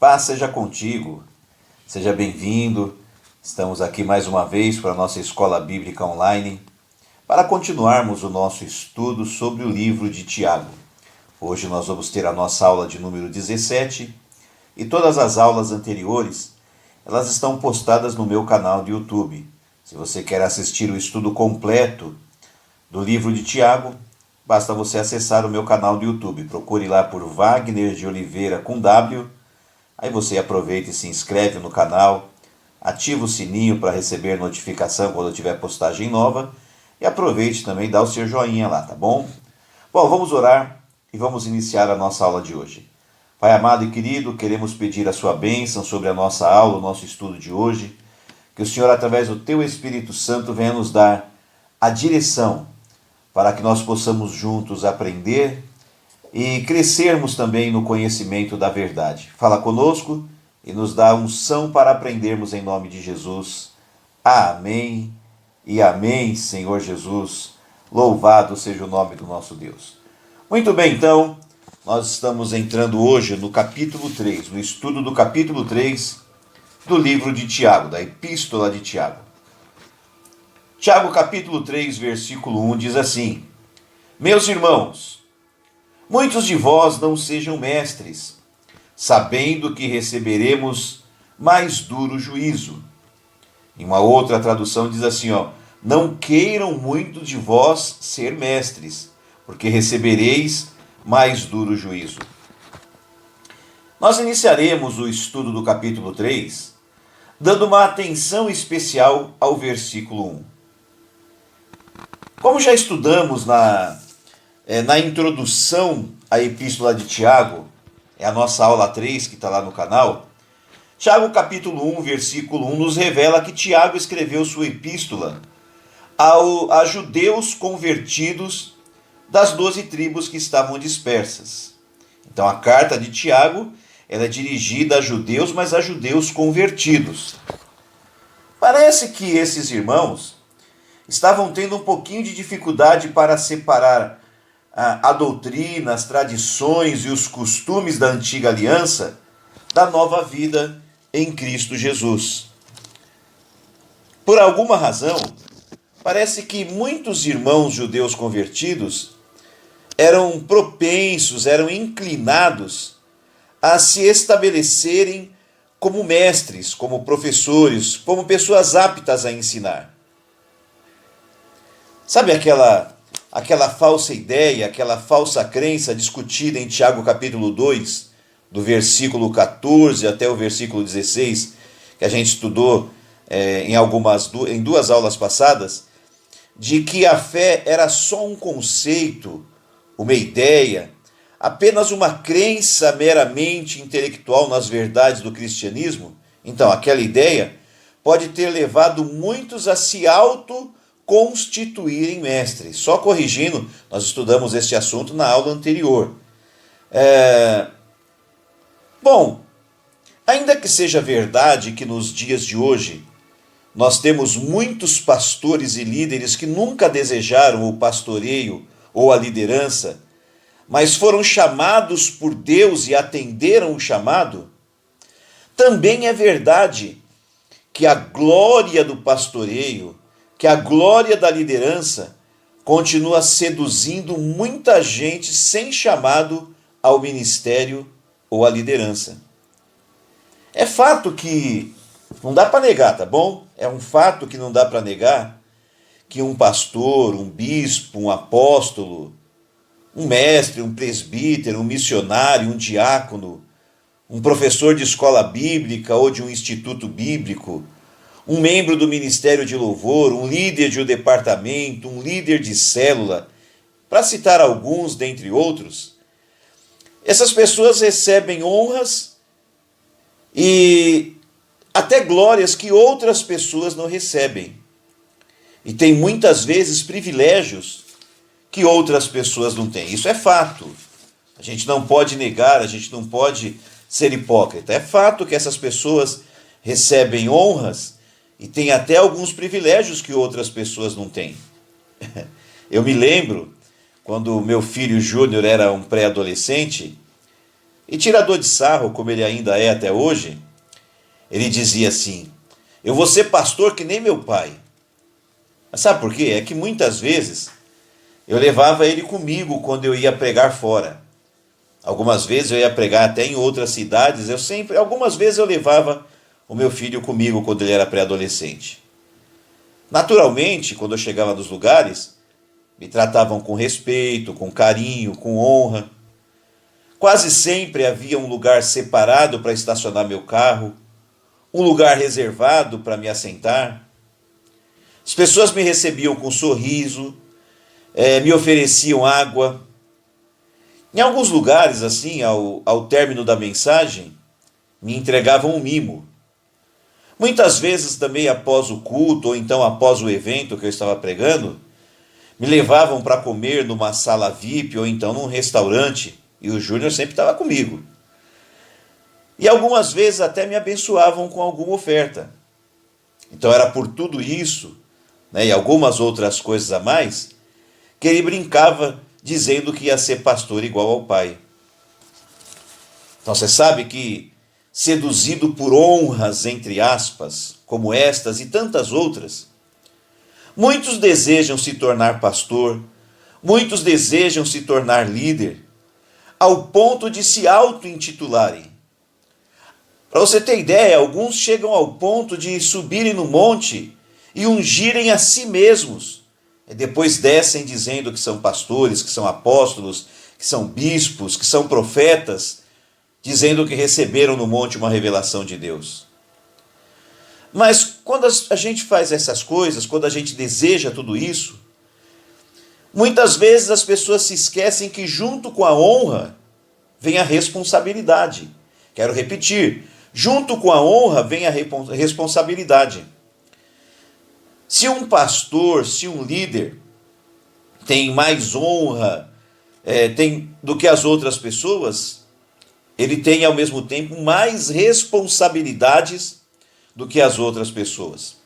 Paz seja contigo, seja bem-vindo. Estamos aqui mais uma vez para a nossa Escola Bíblica Online para continuarmos o nosso estudo sobre o livro de Tiago. Hoje nós vamos ter a nossa aula de número 17 e todas as aulas anteriores elas estão postadas no meu canal de YouTube. Se você quer assistir o estudo completo do livro de Tiago, basta você acessar o meu canal de YouTube. Procure lá por Wagner de Oliveira com W. Aí você aproveita e se inscreve no canal, ativa o sininho para receber notificação quando tiver postagem nova e aproveite também e dá o seu joinha lá, tá bom? Bom, vamos orar e vamos iniciar a nossa aula de hoje. Pai amado e querido, queremos pedir a sua bênção sobre a nossa aula, o nosso estudo de hoje, que o Senhor, através do teu Espírito Santo, venha nos dar a direção para que nós possamos juntos aprender e crescermos também no conhecimento da verdade. Fala conosco e nos dá unção para aprendermos em nome de Jesus. Amém e amém, Senhor Jesus. Louvado seja o nome do nosso Deus. Muito bem, então, nós estamos entrando hoje no capítulo 3, no estudo do capítulo 3 do livro de Tiago, da Epístola de Tiago. Tiago, capítulo 3, versículo 1, diz assim: Meus irmãos, muitos de vós não sejam mestres, sabendo que receberemos mais duro juízo. Em uma outra tradução diz assim, não queiram muito de vós ser mestres, porque recebereis mais duro juízo. Nós iniciaremos o estudo do capítulo 3, dando uma atenção especial ao versículo 1. Como já estudamos na introdução à Epístola de Tiago, é a nossa aula 3 que está lá no canal, Tiago capítulo 1, versículo 1 nos revela que Tiago escreveu sua epístola a judeus convertidos das 12 tribos que estavam dispersas. Então a carta de Tiago ela é dirigida a judeus, mas a judeus convertidos. Parece que esses irmãos estavam tendo um pouquinho de dificuldade para separar a doutrina, as tradições e os costumes da antiga aliança da nova vida em Cristo Jesus. Por alguma razão, parece que muitos irmãos judeus convertidos eram propensos, eram inclinados a se estabelecerem como mestres, como professores, como pessoas aptas a ensinar. Sabe aquela falsa ideia, aquela falsa crença discutida em Tiago capítulo 2, do versículo 14 até o versículo 16, que a gente estudou em duas aulas passadas, de que a fé era só um conceito, uma ideia, apenas uma crença meramente intelectual nas verdades do cristianismo. Então, aquela ideia pode ter levado muitos a se constituírem mestres. Só corrigindo, nós estudamos este assunto na aula anterior. Bom, ainda que seja verdade que nos dias de hoje nós temos muitos pastores e líderes que nunca desejaram o pastoreio ou a liderança, mas foram chamados por Deus e atenderam o chamado, também é verdade que a glória do pastoreio, que a glória da liderança continua seduzindo muita gente sem chamado ao ministério ou à liderança. É fato que não dá para negar, tá bom? É um fato que não dá para negar que um pastor, um bispo, um apóstolo, um mestre, um presbítero, um missionário, um diácono, um professor de escola bíblica ou de um instituto bíblico, um membro do ministério de louvor, um líder de um departamento, um líder de célula, para citar alguns dentre outros, essas pessoas recebem honras e até glórias que outras pessoas não recebem. E tem muitas vezes privilégios que outras pessoas não têm. Isso é fato. A gente não pode negar, a gente não pode ser hipócrita. É fato que essas pessoas recebem honras e têm até alguns privilégios que outras pessoas não têm. Eu me lembro, quando meu filho Júnior era um pré-adolescente, E tirador de sarro, como ele ainda é até hoje, ele dizia assim: eu vou ser pastor que nem meu pai. Mas sabe por quê? É que muitas vezes eu levava ele comigo quando eu ia pregar fora. Algumas vezes eu ia pregar até em outras cidades, algumas vezes eu levava o meu filho comigo quando ele era pré-adolescente. Naturalmente, quando eu chegava nos lugares, me tratavam com respeito, com carinho, com honra. Quase sempre havia um lugar separado para estacionar meu carro, um lugar reservado para me assentar. As pessoas me recebiam com sorriso, me ofereciam água. Em alguns lugares, assim, ao término da mensagem, me entregavam um mimo. Muitas vezes também após o culto, ou então após o evento que eu estava pregando, me levavam para comer numa sala VIP ou então num restaurante, e o Júnior sempre estava comigo. E algumas vezes até me abençoavam com alguma oferta. Então era por tudo isso, e algumas outras coisas a mais, que ele brincava dizendo que ia ser pastor igual ao pai. Então você sabe que, seduzido por honras, entre aspas, como estas e tantas outras, muitos desejam se tornar pastor, muitos desejam se tornar líder, ao ponto de se auto-intitularem. Para você ter ideia, alguns chegam ao ponto de subirem no monte e ungirem a si mesmos. E depois descem dizendo que são pastores, que são apóstolos, que são bispos, que são profetas, dizendo que receberam no monte uma revelação de Deus. Mas quando a gente faz essas coisas, quando a gente deseja tudo isso, muitas vezes as pessoas se esquecem que junto com a honra vem a responsabilidade. Quero repetir, junto com a honra vem a responsabilidade. Se um pastor, se um líder tem mais honra do que as outras pessoas, ele tem ao mesmo tempo mais responsabilidades do que as outras pessoas.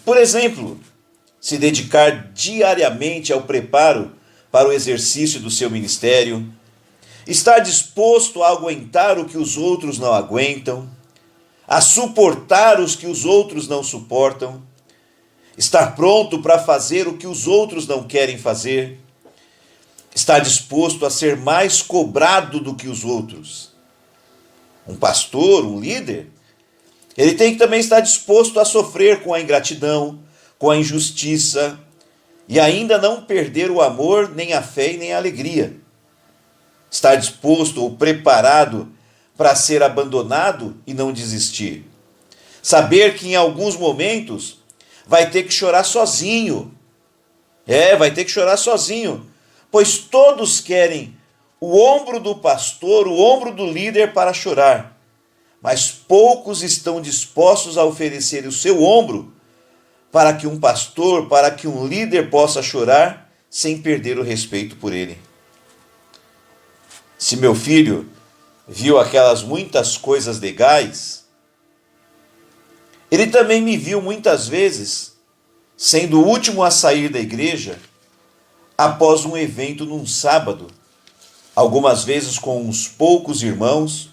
Por exemplo, se dedicar diariamente ao preparo para o exercício do seu ministério, estar disposto a aguentar o que os outros não aguentam, a suportar os que os outros não suportam, estar pronto para fazer o que os outros não querem fazer, estar disposto a ser mais cobrado do que os outros. Um pastor, um líder, ele tem que também estar disposto a sofrer com a ingratidão, com a injustiça, e ainda não perder o amor, nem a fé e nem a alegria. Estar disposto ou preparado para ser abandonado e não desistir. Saber que em alguns momentos vai ter que chorar sozinho. Vai ter que chorar sozinho, pois todos querem o ombro do pastor, o ombro do líder para chorar, mas poucos estão dispostos a oferecer o seu ombro para que um pastor, para que um líder possa chorar sem perder o respeito por ele. Se meu filho viu aquelas muitas coisas legais, ele também me viu muitas vezes sendo o último a sair da igreja após um evento num sábado, algumas vezes com uns poucos irmãos,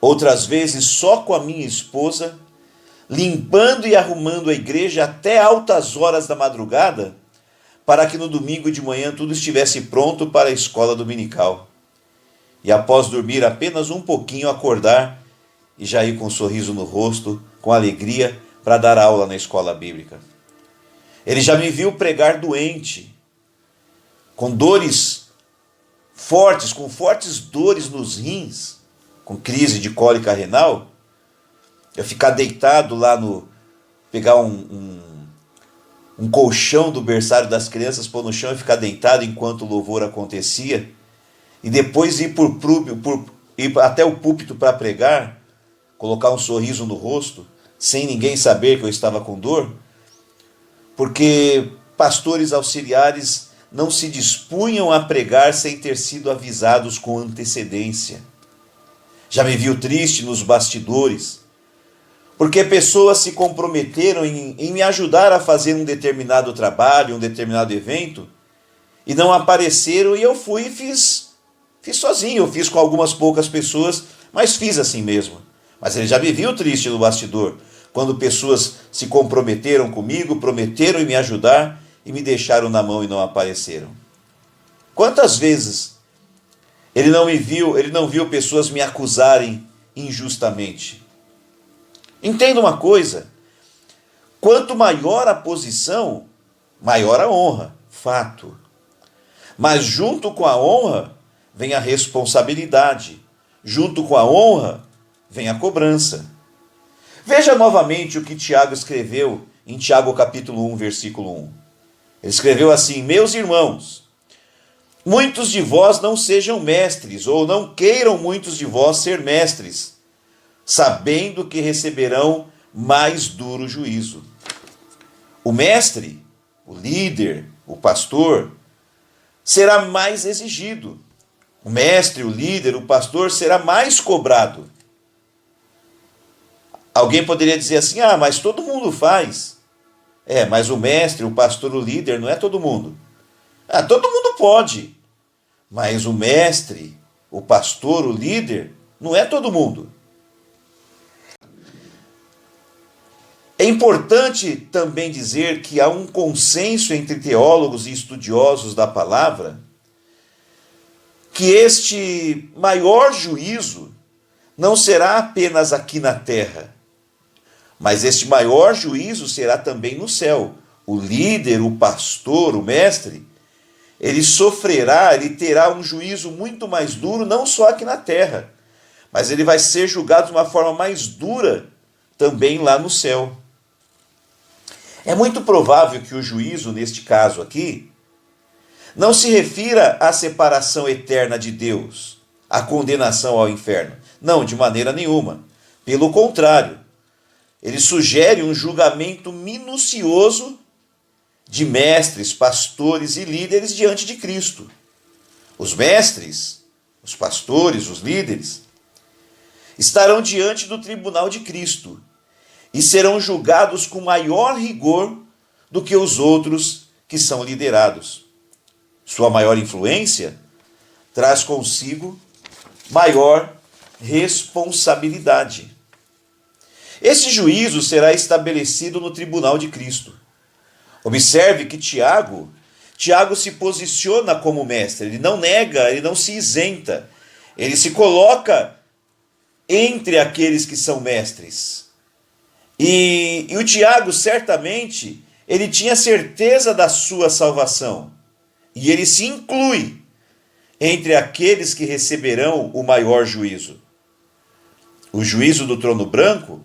outras vezes só com a minha esposa, limpando e arrumando a igreja até altas horas da madrugada, para que no domingo de manhã tudo estivesse pronto para a escola dominical. E após dormir apenas um pouquinho, acordar e já ir com um sorriso no rosto, com alegria, para dar aula na escola bíblica. Ele já me viu pregar doente, com dores fortes, com fortes dores nos rins, com crise de cólica renal. Eu ficar deitado lá pegar um colchão do berçário das crianças, pôr no chão e ficar deitado enquanto o louvor acontecia, e depois ir até o púlpito para pregar, colocar um sorriso no rosto, sem ninguém saber que eu estava com dor, porque pastores auxiliares não se dispunham a pregar sem ter sido avisados com antecedência. Já me viu triste nos bastidores, porque pessoas se comprometeram em me ajudar a fazer um determinado trabalho, um determinado evento, e não apareceram, e eu fui e fiz sozinho. Eu fiz com algumas poucas pessoas, mas fiz assim mesmo. Mas ele já me viu triste no bastidor, quando pessoas se comprometeram comigo, prometeram em me ajudar e me deixaram na mão e não apareceram. Quantas vezes ele não viu pessoas me acusarem injustamente? Entenda uma coisa: quanto maior a posição, maior a honra, fato. Mas junto com a honra vem a responsabilidade. Junto com a honra vem a cobrança. Veja novamente o que Tiago escreveu em Tiago capítulo 1, versículo 1. Ele escreveu assim: meus irmãos, muitos de vós não sejam mestres, ou não queiram muitos de vós ser mestres, sabendo que receberão mais duro juízo. O mestre, o líder, o pastor, será mais exigido. O mestre, o líder, o pastor será mais cobrado. Alguém poderia dizer assim: ah, mas todo mundo faz. Mas o mestre, o pastor, o líder, não é todo mundo. Todo mundo pode. Mas o mestre, o pastor, o líder, não é todo mundo. É importante também dizer que há um consenso entre teólogos e estudiosos da palavra que este maior juízo não será apenas aqui na terra, mas este maior juízo será também no céu. O líder, o pastor, o mestre, ele terá um juízo muito mais duro, não só aqui na terra, mas ele vai ser julgado de uma forma mais dura também lá no céu. É muito provável que o juízo, neste caso aqui, não se refira à separação eterna de Deus, à condenação ao inferno. Não, de maneira nenhuma. Pelo contrário, ele sugere um julgamento minucioso de mestres, pastores e líderes diante de Cristo. Os mestres, os pastores, os líderes, estarão diante do tribunal de Cristo e serão julgados com maior rigor do que os outros que são liderados. Sua maior influência traz consigo maior responsabilidade. Esse juízo será estabelecido no tribunal de Cristo. Observe que Tiago se posiciona como mestre. Ele não nega, ele não se isenta. Ele se coloca entre aqueles que são mestres. E o Tiago, certamente, ele tinha certeza da sua salvação. E ele se inclui entre aqueles que receberão o maior juízo. O juízo do trono branco,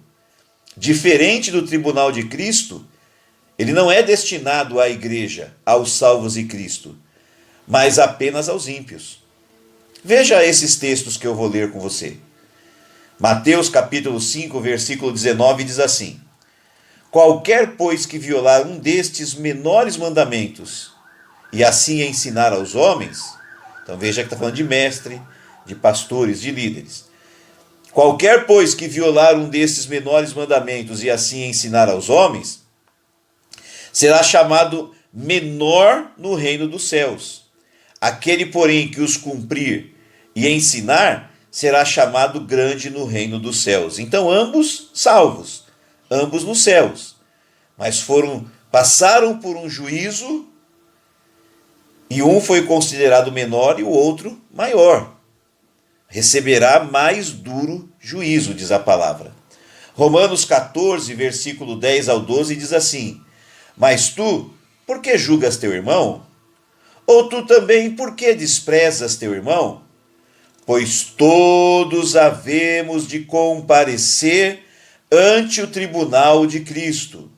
diferente do tribunal de Cristo, ele não é destinado à igreja, aos salvos em Cristo, mas apenas aos ímpios. Veja esses textos que eu vou ler com você. Mateus capítulo 5, versículo 19 diz assim: qualquer, pois, que violar um destes menores mandamentos e assim ensinar aos homens, então veja que está falando de mestre, de pastores, de líderes. Qualquer, pois, que violar um destes menores mandamentos e assim ensinar aos homens, será chamado menor no reino dos céus. Aquele, porém, que os cumprir e ensinar, será chamado grande no reino dos céus. Então ambos salvos, ambos nos céus, mas passaram por um juízo, e um foi considerado menor e o outro maior. Receberá mais duro juízo, diz a palavra. Romanos 14, versículo 10 ao 12 diz assim: mas tu, por que julgas teu irmão? Ou tu também, por que desprezas teu irmão? Pois todos havemos de comparecer ante o tribunal de Cristo.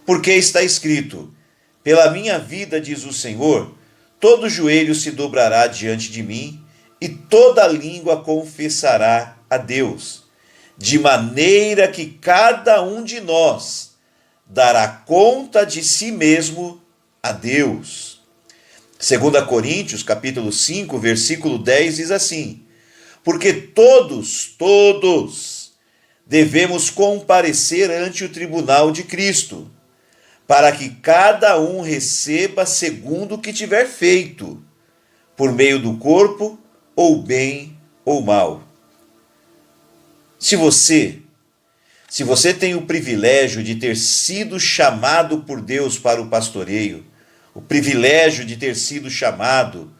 Porque está escrito: pela minha vida, diz o Senhor, todo joelho se dobrará diante de mim, e toda língua confessará a Deus, de maneira que cada um de nós dará conta de si mesmo a Deus. 2 Coríntios, capítulo 5, versículo 10 diz assim: porque todos devemos comparecer ante o tribunal de Cristo, para que cada um receba segundo o que tiver feito, por meio do corpo, ou bem ou mal. Se você tem o privilégio de ter sido chamado por Deus para o pastoreio, o privilégio de ter sido chamado,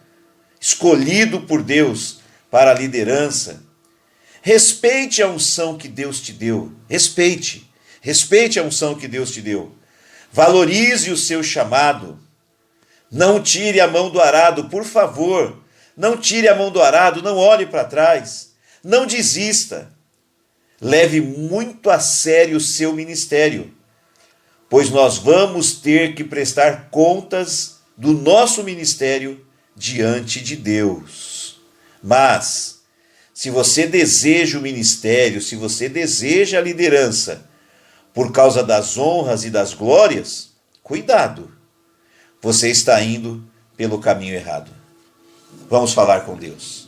escolhido por Deus para a liderança, respeite a unção que Deus te deu. Respeite a unção que Deus te deu. Valorize o seu chamado. Não tire a mão do arado, por favor. Não tire a mão do arado, não olhe para trás. Não desista. Leve muito a sério o seu ministério, pois nós vamos ter que prestar contas do nosso ministério diante de Deus. Mas, se você deseja o ministério, se você deseja a liderança, por causa das honras e das glórias, cuidado, você está indo pelo caminho errado. Vamos falar com Deus.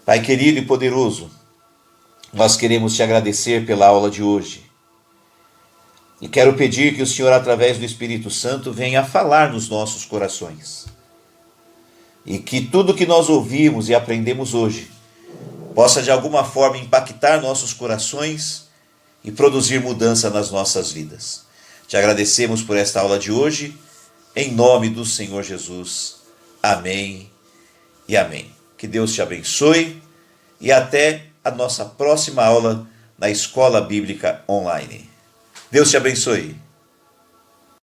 Pai querido e poderoso, nós queremos te agradecer pela aula de hoje. E quero pedir que o Senhor, através do Espírito Santo, venha falar nos nossos corações. E que tudo que nós ouvimos e aprendemos hoje possa de alguma forma impactar nossos corações e produzir mudança nas nossas vidas. Te agradecemos por esta aula de hoje, em nome do Senhor Jesus. Amém e amém. Que Deus te abençoe e até a nossa próxima aula na Escola Bíblica Online. Deus te abençoe.